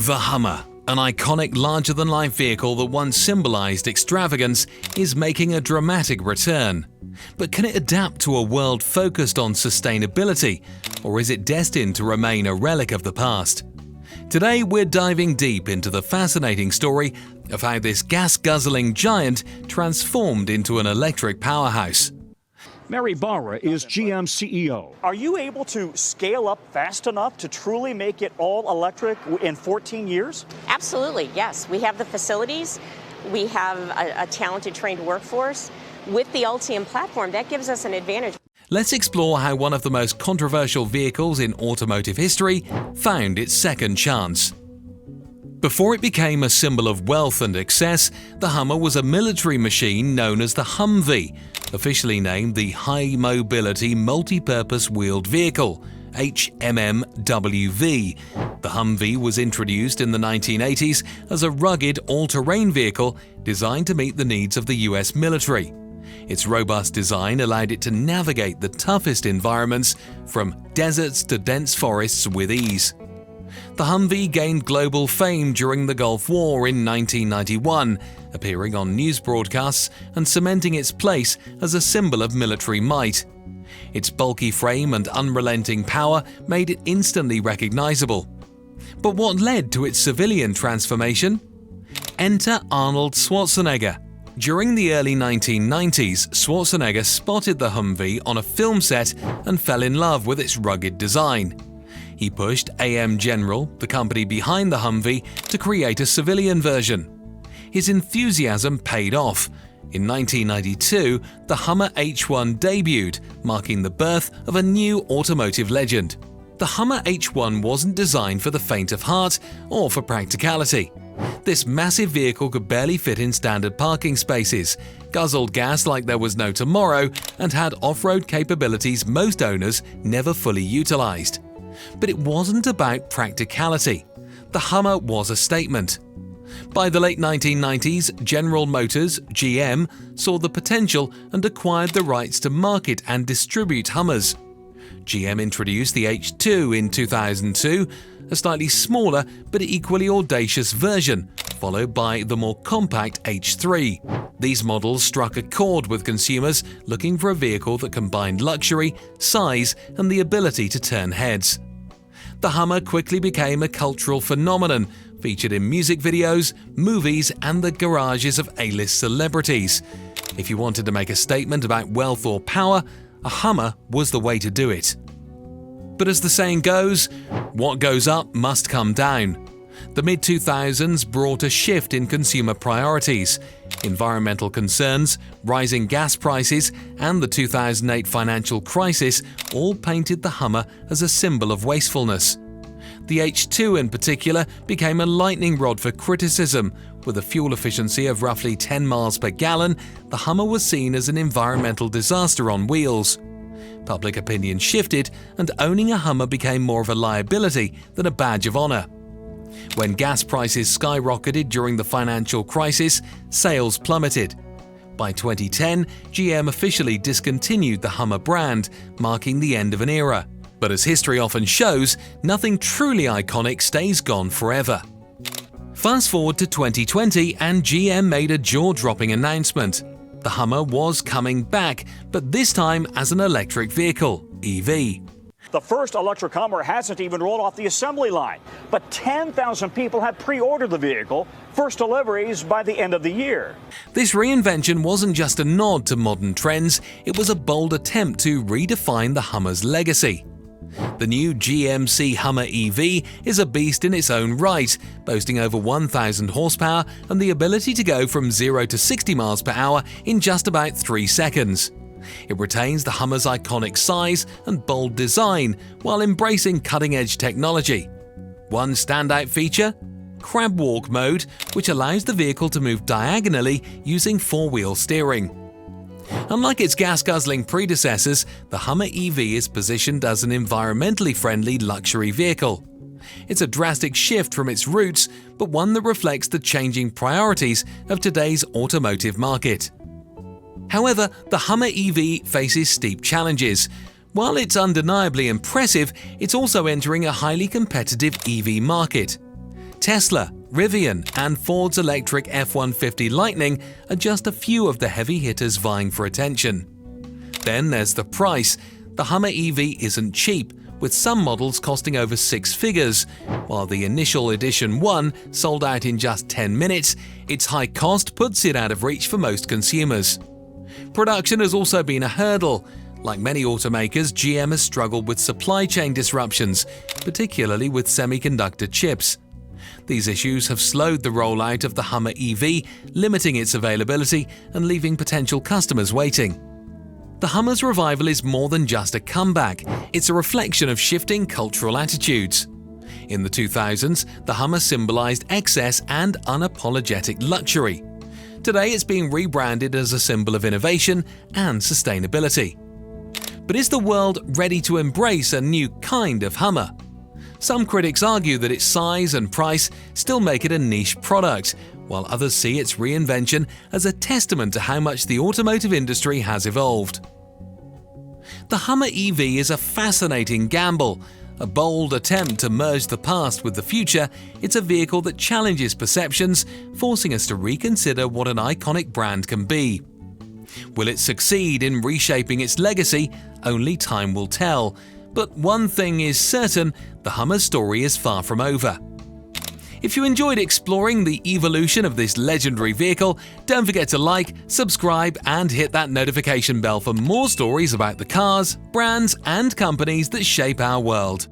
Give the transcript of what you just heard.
The Hummer, an iconic larger-than-life vehicle that once symbolized extravagance, is making a dramatic return. But can it adapt to a world focused on sustainability, or is it destined to remain a relic of the past? Today we're diving deep into the fascinating story of how this gas-guzzling giant transformed into an electric powerhouse. Mary Barra is GM CEO. Are you able to scale up fast enough to truly make it all electric in 14 years? Absolutely, yes. We have the facilities. We have a talented, trained workforce. With the Ultium platform, that gives us an advantage. Let's explore how one of the most controversial vehicles in automotive history found its second chance. Before it became a symbol of wealth and excess, the Hummer was a military machine known as the Humvee, officially named the High Mobility Multi-Purpose Wheeled Vehicle, HMMWV. The Humvee was introduced in the 1980s as a rugged all-terrain vehicle designed to meet the needs of the US military. Its robust design allowed it to navigate the toughest environments, from deserts to dense forests, with ease. The Humvee gained global fame during the Gulf War in 1991, appearing on news broadcasts and cementing its place as a symbol of military might. Its bulky frame and unrelenting power made it instantly recognizable. But what led to its civilian transformation? Enter Arnold Schwarzenegger. During the early 1990s, Schwarzenegger spotted the Humvee on a film set and fell in love with its rugged design. He pushed AM General, the company behind the Humvee, to create a civilian version. His enthusiasm paid off. In 1992, the Hummer H1 debuted, marking the birth of a new automotive legend. The Hummer H1 wasn't designed for the faint of heart or for practicality. This massive vehicle could barely fit in standard parking spaces, guzzled gas like there was no tomorrow, and had off-road capabilities most owners never fully utilized. But it wasn't about practicality. The Hummer was a statement. By the late 1990s, General Motors, GM, saw the potential and acquired the rights to market and distribute Hummers. GM introduced the H2 in 2002, a slightly smaller but equally audacious version, followed by the more compact H3. These models struck a chord with consumers looking for a vehicle that combined luxury, size, and the ability to turn heads. The Hummer quickly became a cultural phenomenon, featured in music videos, movies, and the garages of A-list celebrities. If you wanted to make a statement about wealth or power, a Hummer was the way to do it. But as the saying goes, what goes up must come down. The mid-2000s brought a shift in consumer priorities. Environmental concerns, rising gas prices, and the 2008 financial crisis all painted the Hummer as a symbol of wastefulness. The H2 in particular became a lightning rod for criticism. With a fuel efficiency of roughly 10 miles per gallon, the Hummer was seen as an environmental disaster on wheels. Public opinion shifted, and owning a Hummer became more of a liability than a badge of honor. When gas prices skyrocketed during the financial crisis, sales plummeted. By 2010, GM officially discontinued the Hummer brand, marking the end of an era. But as history often shows, nothing truly iconic stays gone forever. Fast forward to 2020 and GM made a jaw-dropping announcement. The Hummer was coming back, but this time as an electric vehicle, EV. The first electric Hummer hasn't even rolled off the assembly line, but 10,000 people have pre-ordered the vehicle. First deliveries by the end of the year. This reinvention wasn't just a nod to modern trends, it was a bold attempt to redefine the Hummer's legacy. The new GMC Hummer EV is a beast in its own right, boasting over 1,000 horsepower and the ability to go from 0 to 60 miles per hour in just about 3 seconds. It retains the Hummer's iconic size and bold design while embracing cutting-edge technology. One standout feature? CrabWalk mode, which allows the vehicle to move diagonally using four-wheel steering. Unlike its gas-guzzling predecessors, the Hummer EV is positioned as an environmentally friendly luxury vehicle. It's a drastic shift from its roots, but one that reflects the changing priorities of today's automotive market. However, the Hummer EV faces steep challenges. While it's undeniably impressive, it's also entering a highly competitive EV market. Tesla, Rivian, and Ford's electric F-150 Lightning are just a few of the heavy hitters vying for attention. Then there's the price. The Hummer EV isn't cheap, with some models costing over 6 figures. While the initial Edition 1 sold out in just 10 minutes, its high cost puts it out of reach for most consumers. Production has also been a hurdle. Like many automakers, GM has struggled with supply chain disruptions, particularly with semiconductor chips. These issues have slowed the rollout of the Hummer EV, limiting its availability and leaving potential customers waiting. The Hummer's revival is more than just a comeback, it's a reflection of shifting cultural attitudes. In the 2000s, the Hummer symbolized excess and unapologetic luxury. Today it's being rebranded as a symbol of innovation and sustainability. But is the world ready to embrace a new kind of Hummer? Some critics argue that its size and price still make it a niche product, while others see its reinvention as a testament to how much the automotive industry has evolved. The Hummer EV is a fascinating gamble. A bold attempt to merge the past with the future, it's a vehicle that challenges perceptions, forcing us to reconsider what an iconic brand can be. Will it succeed in reshaping its legacy? Only time will tell. But one thing is certain, the Hummer's story is far from over. If you enjoyed exploring the evolution of this legendary vehicle, don't forget to like, subscribe, and hit that notification bell for more stories about the cars, brands, and companies that shape our world.